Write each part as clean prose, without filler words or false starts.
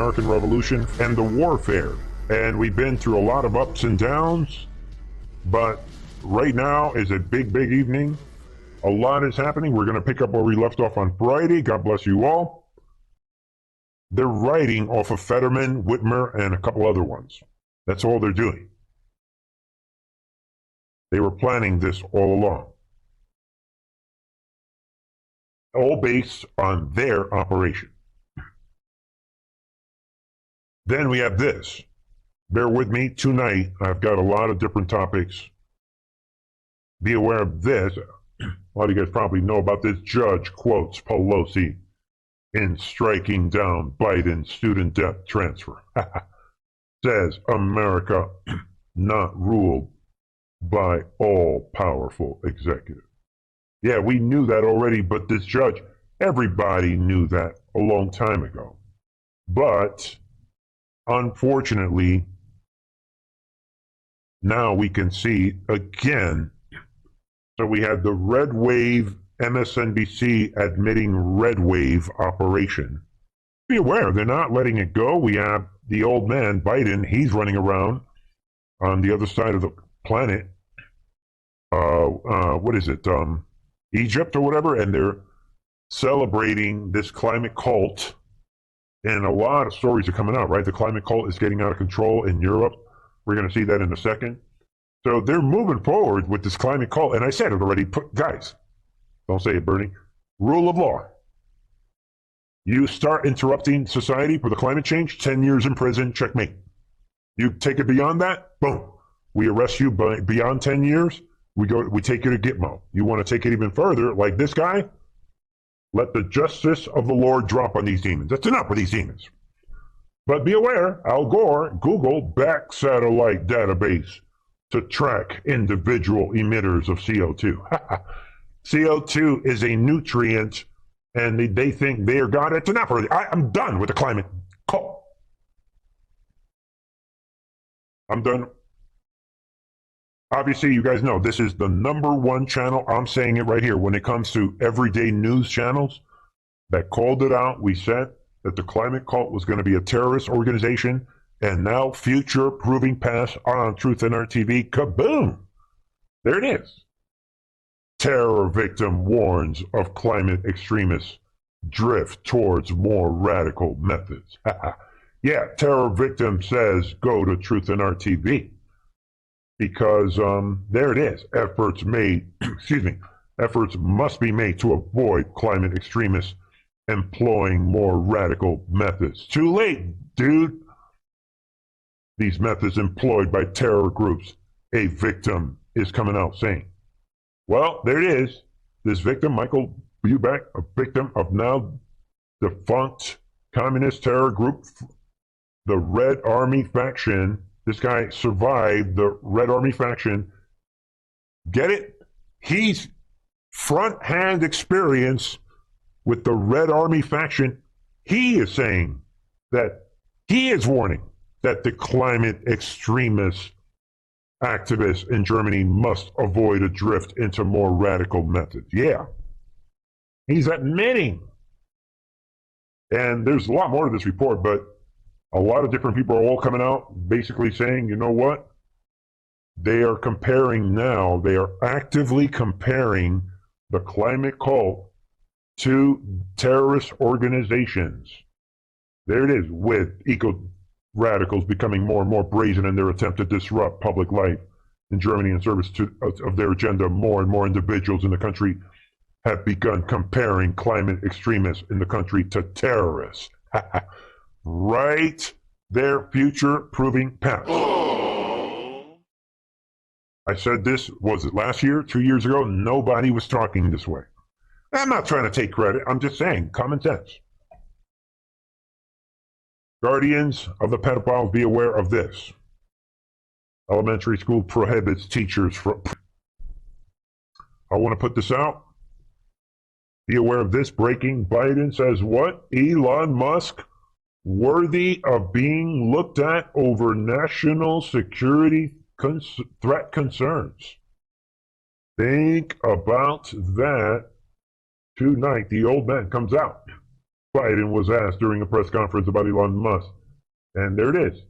American Revolution and the warfare. And we've been through a lot of ups and downs, but right now is a big, big evening. A lot is happening. We're going to pick up where we left off on Friday. God bless you all. They're writing off of Fetterman, Whitmer, and a couple other ones. That's all they're doing. They were planning this all along. All based on their operation. Then we have this. Bear with me tonight. I've got a lot of different topics. Be aware of this. A lot of you guys probably know about this. Judge quotes Pelosi in striking down Biden's student debt transfer. Says America not ruled by all-powerful executive. Yeah, we knew that already, but this judge, everybody knew that a long time ago. But unfortunately, now we can see again. So we had the red wave, MSNBC admitting red wave operation. Be aware, they're not letting it go. We have the old man, Biden, he's running around on the other side of the planet. What is it? Egypt or whatever, and they're celebrating this climate cult. And a lot of stories are coming out, right? The climate cult is getting out of control in Europe. We're going to see that in a second. So they're moving forward with this climate cult. And I said it already. Guys, don't say it, Bernie. Rule of law. You start interrupting society for the climate change, 10 years in prison, checkmate. You take it beyond that, boom. We arrest you beyond 10 years. We take you to Gitmo. You want to take it even further, like this guy? Let the justice of the Lord drop on these demons. That's enough with these demons. But be aware, Al Gore, Google back satellite database to track individual emitters of CO2. CO2 is a nutrient, and they think they are God. It's enough. I'm done with the climate cult. I'm done. Obviously, you guys know this is the #1 channel. I'm saying it right here. When it comes to everyday news channels that called it out, we said that the climate cult was going to be a terrorist organization, and now future proving past on Truth and Art TV. Kaboom! There it is. Terror victim warns of climate extremists drift towards more radical methods. Yeah, terror victim says go to Truth and Art TV. Because there it is. Efforts must be made to avoid climate extremists employing more radical methods. Too late, dude. These methods employed by terror groups, a victim is coming out saying. Well, there it is. This victim, Michael Bubeck, a victim of now defunct communist terror group, the Red Army faction. This guy survived the Red Army faction. Get it? He's front-hand experience with the Red Army faction. He is saying that he is warning that the climate extremist activists in Germany must avoid a drift into more radical methods. Yeah. He's admitting. And there's a lot more to this report, but a lot of different people are all coming out basically saying, you know what? They are comparing now, they are actively comparing the climate cult to terrorist organizations. There it is, with eco-radicals becoming more and more brazen in their attempt to disrupt public life in Germany in service of their agenda. More and more individuals in the country have begun comparing climate extremists in the country to terrorists. Right, their future proving past. I said this, was it last year, 2 years ago? Nobody was talking this way. I'm not trying to take credit. I'm just saying, common sense. Guardians of the pedophiles, be aware of this. Elementary school prohibits teachers from... I want to put this out. Be aware of this. Breaking. Biden says what? Elon Musk worthy of being looked at over national security threat concerns. Think about that tonight. The old man comes out. Biden was asked during a press conference about Elon Musk. And there it is.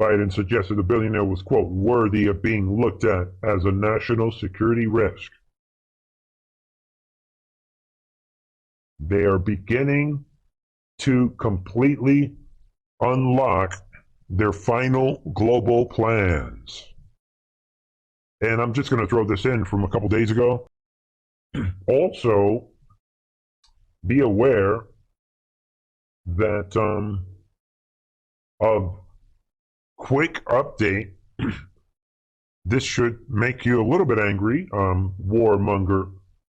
Biden suggested the billionaire was, quote, worthy of being looked at as a national security risk. They are beginning to completely unlock their final global plans. And I'm just going to throw this in from a couple days ago. Also, be aware that of quick update. This should make you a little bit angry. Warmonger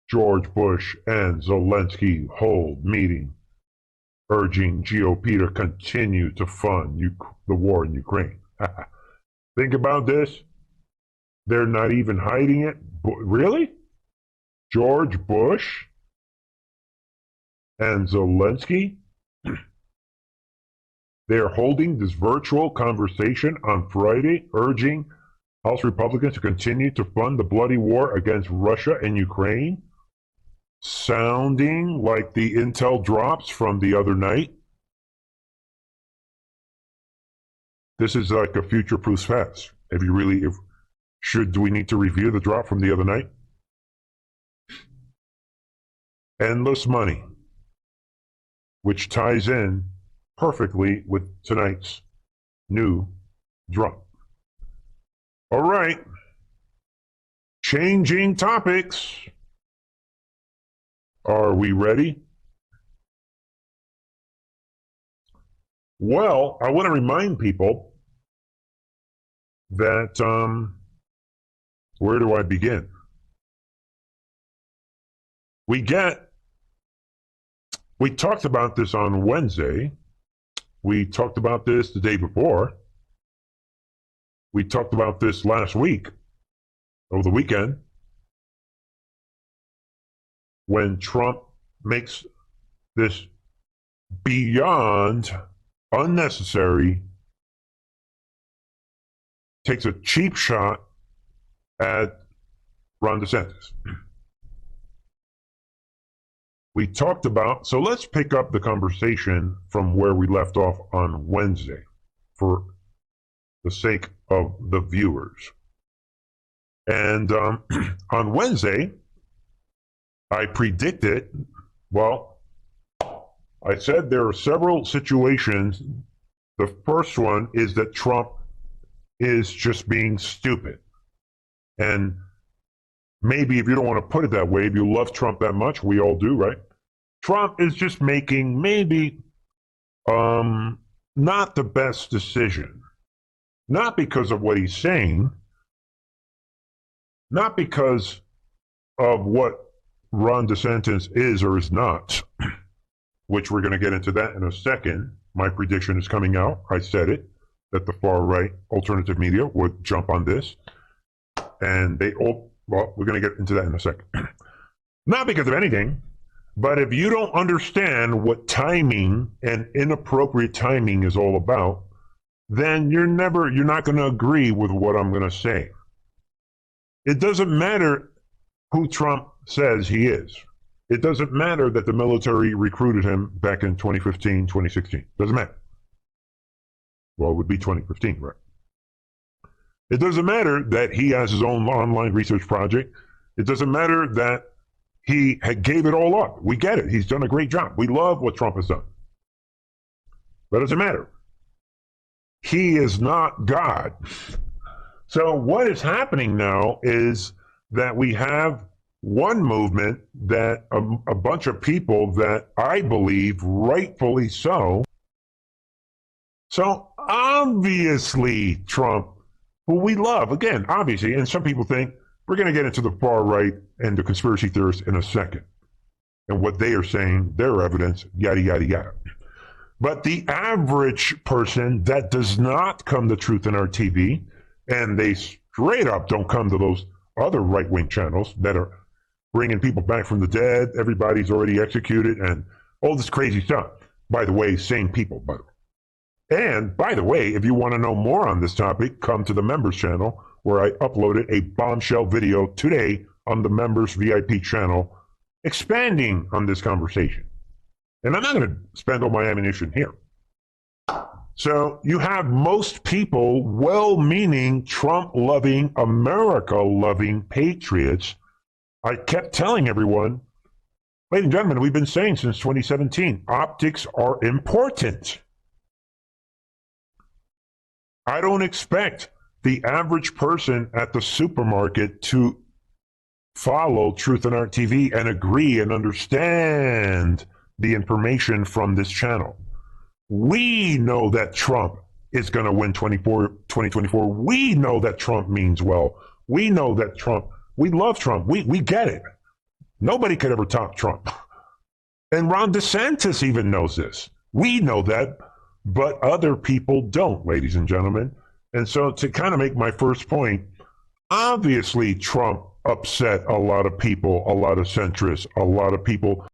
George Bush and Zelensky hold meeting, urging GOP to continue to fund the war in Ukraine. Think about this. They're not even hiding it. Really? George Bush and Zelensky? They're holding this virtual conversation on Friday, urging House Republicans to continue to fund the bloody war against Russia and Ukraine, sounding like the intel drops from the other night. This is like a future-proof fast. Do we need to review the drop from the other night? Endless money, which ties in perfectly with tonight's new drop. All right. Changing topics. Are we ready? Well, I want to remind people that, where do I begin? We talked about this on Wednesday. We talked about this the day before. We talked about this last week, over the weekend, when Trump makes this beyond unnecessary, takes a cheap shot at Ron DeSantis. We talked about, so let's pick up the conversation from where we left off on Wednesday for the sake of the viewers. And on Wednesday, I predicted, I said there are several situations. The first one is that Trump is just being stupid. And maybe if you don't want to put it that way, if you love Trump that much, we all do, right? Trump is just making maybe not the best decision. Not because of what he's saying, not because of what Ron DeSantis is or is not, which we're going to get into that in a second. My prediction is coming out. I said it, that the far-right alternative media would jump on this. And we're going to get into that in a second. Not because of anything, but if you don't understand what timing and inappropriate timing is all about, then you're not going to agree with what I'm going to say. It doesn't matter who Trump says he is. It doesn't matter that the military recruited him back in 2015, 2016. Doesn't matter. Well, it would be 2015, right? It doesn't matter that he has his own online research project. It doesn't matter that he gave it all up. We get it. He's done a great job. We love what Trump has done. But it doesn't matter. He is not God. So what is happening now is that we have one movement that a bunch of people that I believe rightfully so. So obviously Trump, who we love, again, obviously, and some people think we're going to get into the far right and the conspiracy theorists in a second and what they are saying, their evidence, yada, yada, yada. But the average person that does not come to Truth in Our TV, and they straight up don't come to those other right-wing channels that are bringing people back from the dead, everybody's already executed, and all this crazy stuff. By the way, same people, by the way. And by the way, if you want to know more on this topic, come to the members channel where I uploaded a bombshell video today on the members VIP channel expanding on this conversation. And I'm not going to spend all my ammunition here. So you have most people, well-meaning, Trump-loving, America-loving patriots. I kept telling everyone, ladies and gentlemen, we've been saying since 2017, optics are important. I don't expect the average person at the supermarket to follow Truth and Art TV and agree and understand the information from this channel. We know that Trump is going to win 2024. We know that Trump means well. We know that Trump, we love Trump. We get it. Nobody could ever top Trump. And Ron DeSantis even knows this. We know that, but other people don't, ladies and gentlemen. And so to kind of make my first point, obviously Trump upset a lot of people, a lot of centrists, a lot of people.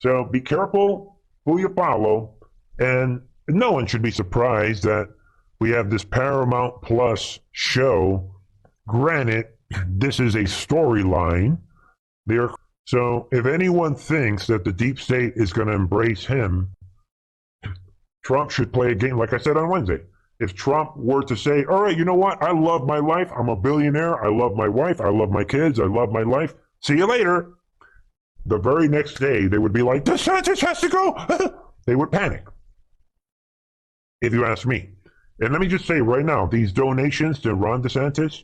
So be careful who you follow. And no one should be surprised that we have this Paramount Plus show. Granted, this is a storyline. So if anyone thinks that the deep state is going to embrace him, Trump should play a game, like I said on Wednesday. If Trump were to say, all right, you know what? I love my life. I'm a billionaire. I love my wife. I love my kids. I love my life. See you later. The very next day, they would be like, DeSantis has to go. They would panic, if you ask me. And let me just say right now, these donations to Ron DeSantis,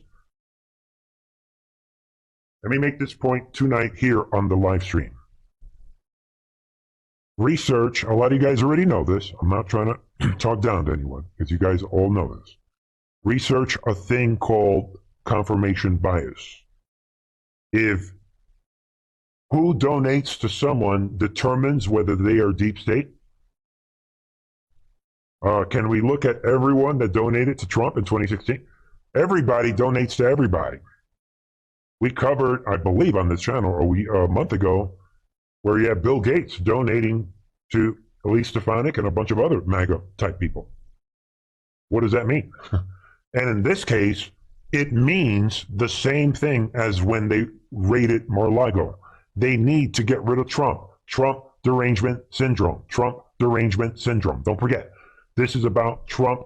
let me make this point tonight here on the live stream. Research, a lot of you guys already know this. I'm not trying to talk down to anyone, because you guys all know this. Research a thing called confirmation bias. If who donates to someone determines whether they are deep state, can we look at everyone that donated to Trump in 2016? Everybody donates to everybody. We covered, I believe, on this channel a month ago, where you have Bill Gates donating to Elise Stefanik and a bunch of other MAGA type people. What does that mean? And in this case, it means the same thing as when they raided Mar-a-Lago. They need to get rid of Trump. Trump derangement syndrome. Trump derangement syndrome. Don't forget, this is about Trump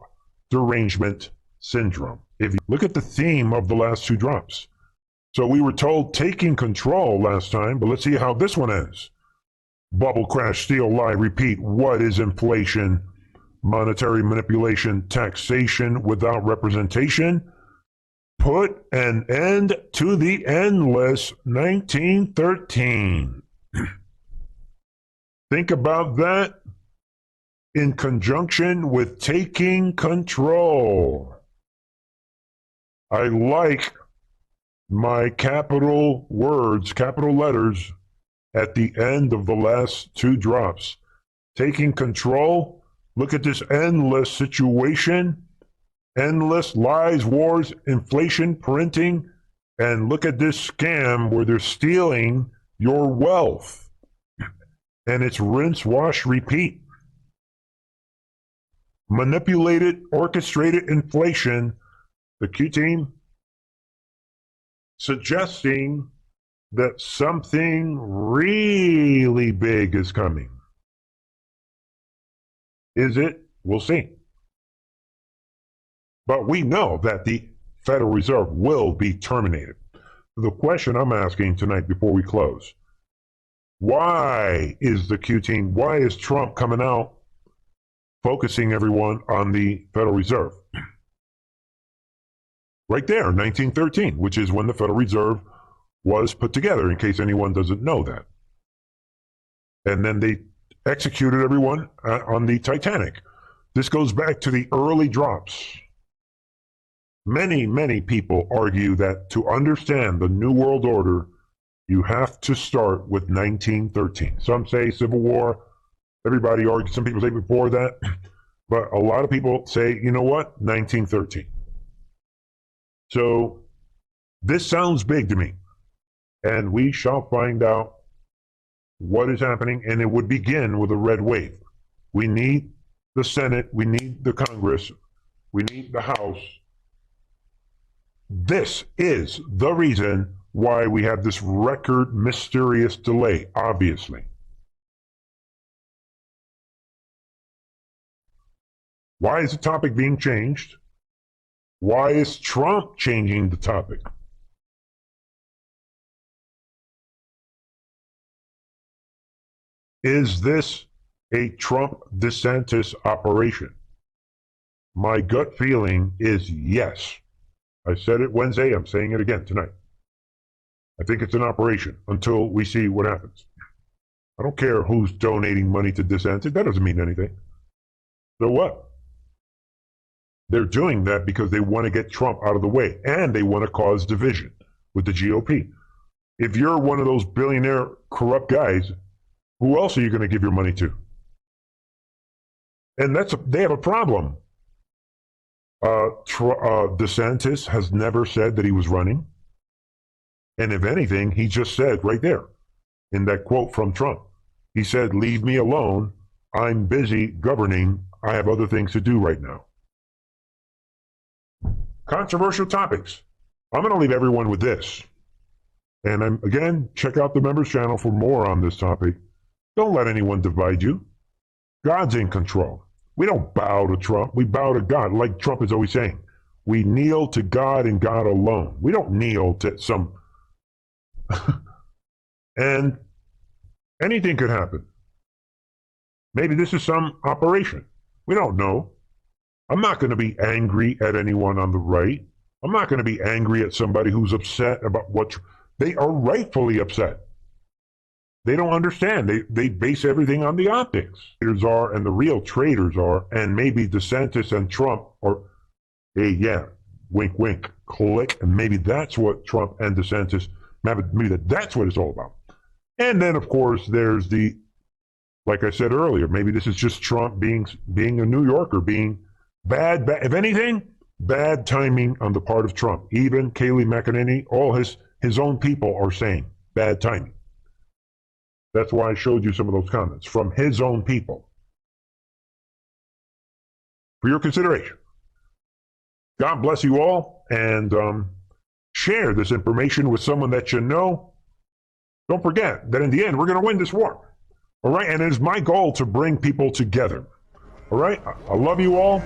derangement syndrome. If you look at the theme of the last two drops. So we were told taking control last time, but let's see how this one ends. Bubble crash, steal, lie, repeat. What is inflation? Monetary manipulation, taxation without representation. Put an end to the endless 1913. Think about that in conjunction with taking control. I like my capital words, capital letters at the end of the last two drops. Taking control. Look at this endless situation. Endless lies, wars, inflation, printing. And look at this scam where they're stealing your wealth. And it's rinse, wash, repeat. Manipulated, orchestrated inflation. The Q team suggesting that something really big is coming. Is it? We'll see. But we know that the Federal Reserve will be terminated. The question I'm asking tonight before we close, why is the Q team, why is Trump coming out focusing everyone on the Federal Reserve? Right there, 1913, which is when the Federal Reserve was put together, in case anyone doesn't know that. And then they executed everyone on the Titanic. This goes back to the early drops. Many, many people argue that to understand the New World Order, you have to start with 1913. Some say Civil War. Everybody argues. Some people say before that. But a lot of people say, you know what? 1913. So this sounds big to me. And we shall find out what is happening. And it would begin with a red wave. We need the Senate. We need the Congress. We need the House. This is the reason why we have this record mysterious delay, obviously. Why is the topic being changed? Why is Trump changing the topic? Is this a Trump DeSantis operation? My gut feeling is yes. I said it Wednesday. I'm saying it again tonight. I think it's an operation until we see what happens. I don't care who's donating money to DeSantis. That doesn't mean anything. So what? They're doing that because they want to get Trump out of the way and they want to cause division with the GOP. If you're one of those billionaire corrupt guys, who else are you going to give your money to? And they have a problem. DeSantis has never said that he was running. And if anything, he just said right there in that quote from Trump, he said, "Leave me alone. I'm busy governing. I have other things to do right now." Controversial topics. I'm going to leave everyone with this. And again, check out the members channel for more on this topic. Don't let anyone divide you. God's in control. We don't bow to Trump. We bow to God, like Trump is always saying. We kneel to God and God alone. We don't kneel to some... And anything could happen. Maybe this is some operation. We don't know. I'm not going to be angry at anyone on the right. I'm not going to be angry at somebody who's upset about what... They are rightfully upset. They don't understand. They base everything on the optics. Traitors are, and the real traitors are, and maybe DeSantis and Trump are, hey, yeah, wink, wink, click, and maybe that's what Trump and DeSantis, maybe that's what it's all about. And then, of course, there's the, like I said earlier, maybe this is just Trump being a New Yorker, being bad, if anything, bad timing on the part of Trump. Even Kayleigh McEnany, all his own people are saying bad timing. That's why I showed you some of those comments from his own people. For your consideration. God bless you all, and share this information with someone that you know. Don't forget that in the end, we're going to win this war. All right? And it is my goal to bring people together. All right? I love you all.